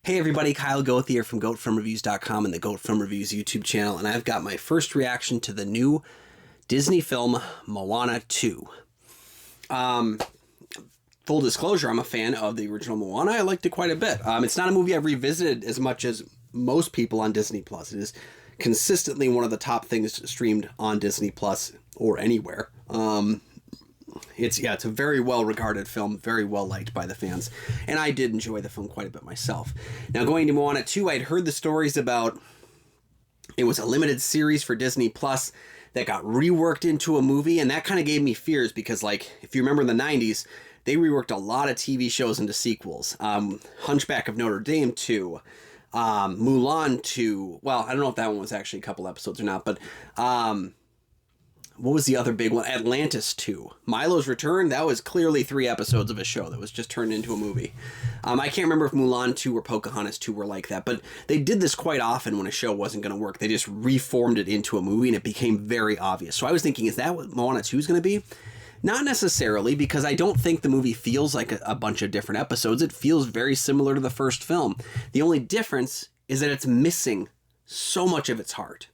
Hey everybody, Kyle Goeth here from GoatFilmReviews.com and the Goat Film Reviews YouTube channel, and I've got my first reaction to the new Disney film, Moana 2. Full disclosure, I'm a fan of the original Moana. I liked it quite a bit. It's not a movie I've revisited as much as most people on Disney+. It is consistently one of the top things streamed on Disney Plus or anywhere. It's a very well-regarded film, very well-liked by the fans, and I did enjoy the film quite a bit myself. Now, going to Moana 2, I'd heard the stories about it was a limited series for Disney Plus that got reworked into a movie, and that kind of gave me fears because, like, if you remember in the 90s, they reworked a lot of TV shows into sequels. Hunchback of Notre Dame 2, Mulan 2, well, I don't know if that one was actually a couple episodes or not, but what was the other big one? Atlantis 2. Milo's Return, that was clearly 3 episodes of a show that was just turned into a movie. I can't remember if Mulan 2 or Pocahontas 2 were like that, but they did this quite often when a show wasn't going to work. They just reformed it into a movie, and it became very obvious. So I was thinking, is that what Moana 2 is going to be? Not necessarily, because I don't think the movie feels like a bunch of different episodes. It feels very similar to the first film. The only difference is that it's missing so much of its heart.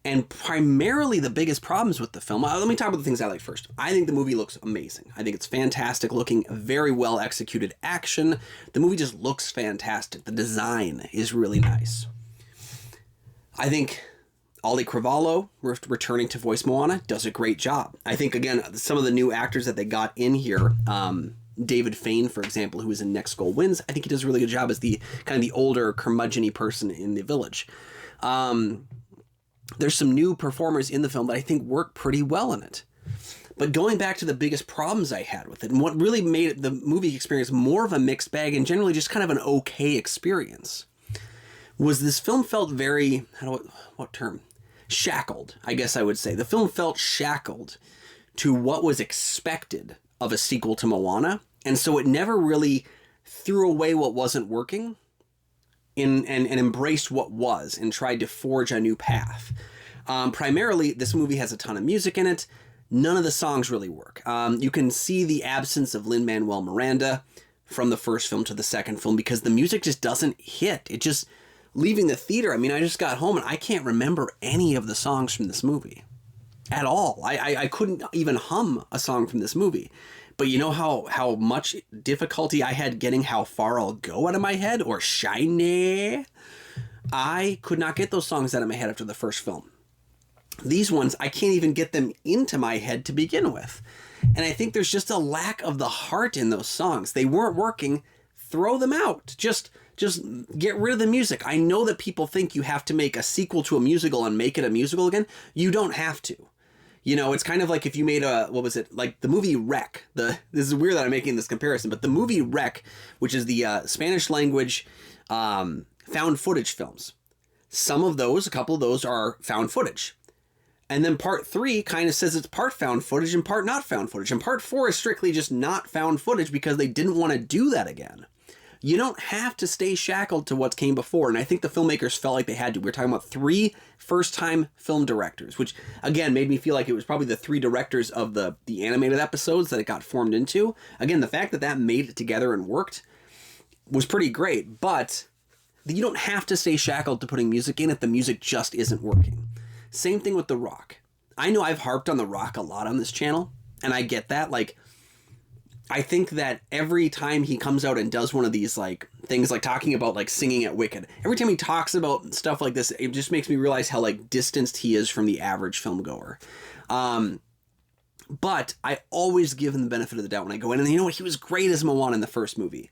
And primarily the biggest problems with the film, let me talk about the things I like first. I think the movie looks amazing. I think it's fantastic looking, very well executed action. The movie just looks fantastic. The design is really nice. I think Ali Cravalho, returning to voice Moana, does a great job. I think, again, some of the new actors that they got in here, David Fane, for example, who is in Next Goal Wins, I think he does a really good job as the kind of the older curmudgeon-y person in the village. There's some new performers in the film that I think work pretty well in it. But going back to the biggest problems I had with it, and what really made the movie experience more of a mixed bag and generally just kind of an okay experience, was this film felt very, what term? Shackled, I guess I would say. The film felt shackled to what was expected of a sequel to Moana, and so it never really threw away what wasn't working and embraced what was and tried to forge a new path. Primarily, this movie has a ton of music in it. None of the songs really work. You can see the absence of Lin-Manuel Miranda from the first film to the second film because the music just doesn't hit. It just, leaving the theater, I mean, I just got home and I can't remember any of the songs from this movie at all. I couldn't even hum a song from this movie. But you know how much difficulty I had getting How Far I'll Go out of my head, or Shiny? I could not get those songs out of my head after the first film. These ones, I can't even get them into my head to begin with. And I think there's just a lack of the heart in those songs. They weren't working. Throw them out. Just get rid of the music. I know that people think you have to make a sequel to a musical and make it a musical again. You don't have to. You know, it's kind of like if you made like the movie Rec. This is weird that I'm making this comparison, but the movie Rec, which is the Spanish language found footage films. A couple of those are found footage. And then part 3 kind of says it's part found footage and part not found footage. And part 4 is strictly just not found footage because they didn't want to do that again. You don't have to stay shackled to what came before, and I think the filmmakers felt like they had to. We were talking about 3 first-time film directors, which, again, made me feel like it was probably the 3 directors of the animated episodes that it got formed into. Again, the fact that that made it together and worked was pretty great, but you don't have to stay shackled to putting music in if the music just isn't working. Same thing with The Rock. I know I've harped on The Rock a lot on this channel, and I get that, like, I think that every time he comes out and does one of these like things like talking about like singing at Wicked, every time he talks about stuff like this, it just makes me realize how like distanced he is from the average film goer. But I always give him the benefit of the doubt when I go in, and you know what? He was great as Moana in the first movie.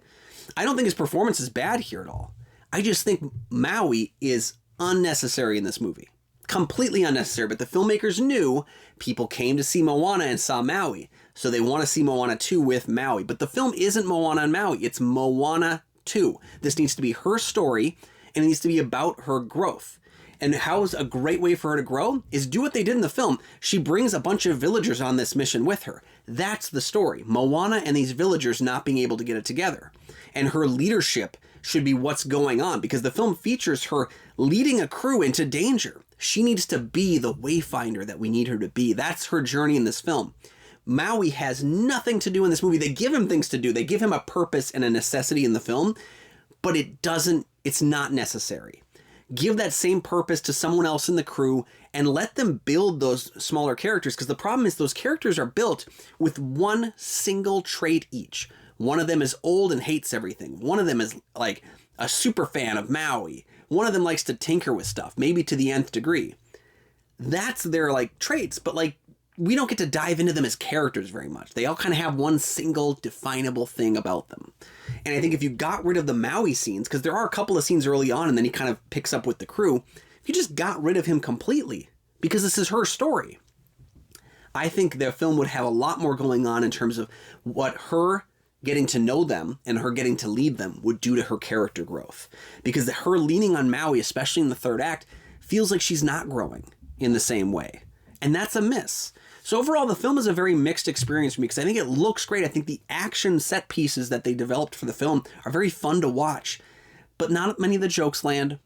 I don't think his performance is bad here at all. I just think Maui is unnecessary in this movie. Completely unnecessary, but the filmmakers knew people came to see Moana and saw Maui, so they want to see Moana 2 with Maui. But the film isn't Moana and Maui, it's Moana 2. This needs to be her story, and it needs to be about her growth. And how's a great way for her to grow is do what they did in the film. She brings a bunch of villagers on this mission with her. That's the story. Moana and these villagers not being able to get it together. And her leadership should be what's going on, because the film features her leading a crew into danger. She needs to be the wayfinder that we need her to be. That's her journey in this film. Maui has nothing to do in this movie. They give him things to do. They give him a purpose and a necessity in the film, but it's not necessary. Give that same purpose to someone else in the crew and let them build those smaller characters, because the problem is those characters are built with one single trait each. One of them is old and hates everything. One of them is like a super fan of Maui. One of them likes to tinker with stuff, maybe to the nth degree. That's their like traits, but like we don't get to dive into them as characters very much. They all kind of have one single definable thing about them. And I think if you got rid of the Maui scenes, because there are a couple of scenes early on and then he kind of picks up with the crew, if you just got rid of him completely, because this is her story, I think the film would have a lot more going on in terms of what her getting to know them and her getting to lead them would do to her character growth. Because her leaning on Maui, especially in the third act, feels like she's not growing in the same way. And that's a miss. So overall, the film is a very mixed experience for me because I think it looks great. I think the action set pieces that they developed for the film are very fun to watch, but not many of the jokes land.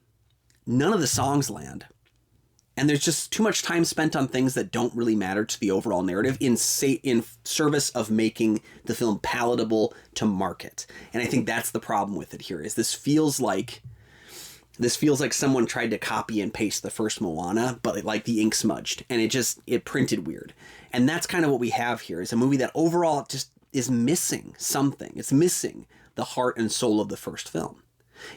None of the songs land. And there's just too much time spent on things that don't really matter to the overall narrative in service of making the film palatable to market. And I think that's the problem with it here, is this feels like someone tried to copy and paste the first Moana, but like the ink smudged and it printed weird. And that's kind of what we have here, is a movie that overall just is missing something. It's missing the heart and soul of the first film.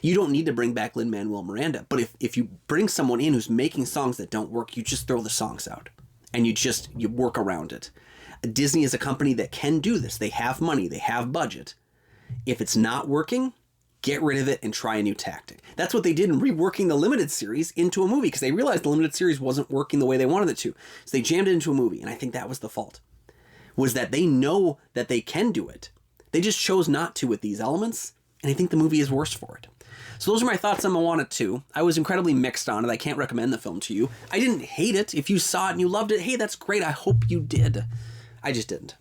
You don't need to bring back Lin-Manuel Miranda, but if you bring someone in who's making songs that don't work, you just throw the songs out and you work around it. Disney is a company that can do this. They have money, they have budget. If it's not working, get rid of it and try a new tactic. That's what they did in reworking the limited series into a movie, because they realized the limited series wasn't working the way they wanted it to. So they jammed it into a movie, and I think that was the fault. Was that they know that they can do it. They just chose not to with these elements, and I think the movie is worse for it. So those are my thoughts on Moana 2. I was incredibly mixed on it. I can't recommend the film to you. I didn't hate it. If you saw it and you loved it, hey, that's great. I hope you did. I just didn't.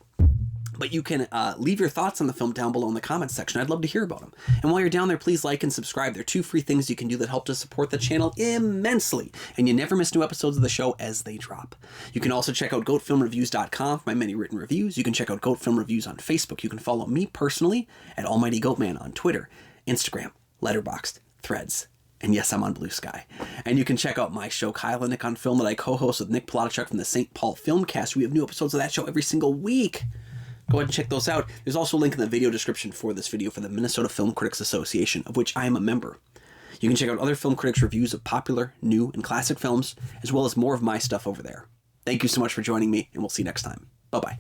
But you can leave your thoughts on the film down below in the comments section. I'd love to hear about them. And while you're down there, please like and subscribe. There are 2 free things you can do that help to support the channel immensely. And you never miss new episodes of the show as they drop. You can also check out goatfilmreviews.com for my many written reviews. You can check out Goat Film Reviews on Facebook. You can follow me personally at Almighty Goatman on Twitter, Instagram, Letterboxd, Threads, and yes, I'm on Blue Sky. And you can check out my show, Kyle and Nick on Film, that I co-host with Nick Polatichuk from the St. Paul Filmcast. We have new episodes of that show every single week. Go ahead and check those out. There's also a link in the video description for this video for the Minnesota Film Critics Association, of which I am a member. You can check out other film critics' reviews of popular, new, and classic films, as well as more of my stuff over there. Thank you so much for joining me, and we'll see you next time. Bye-bye.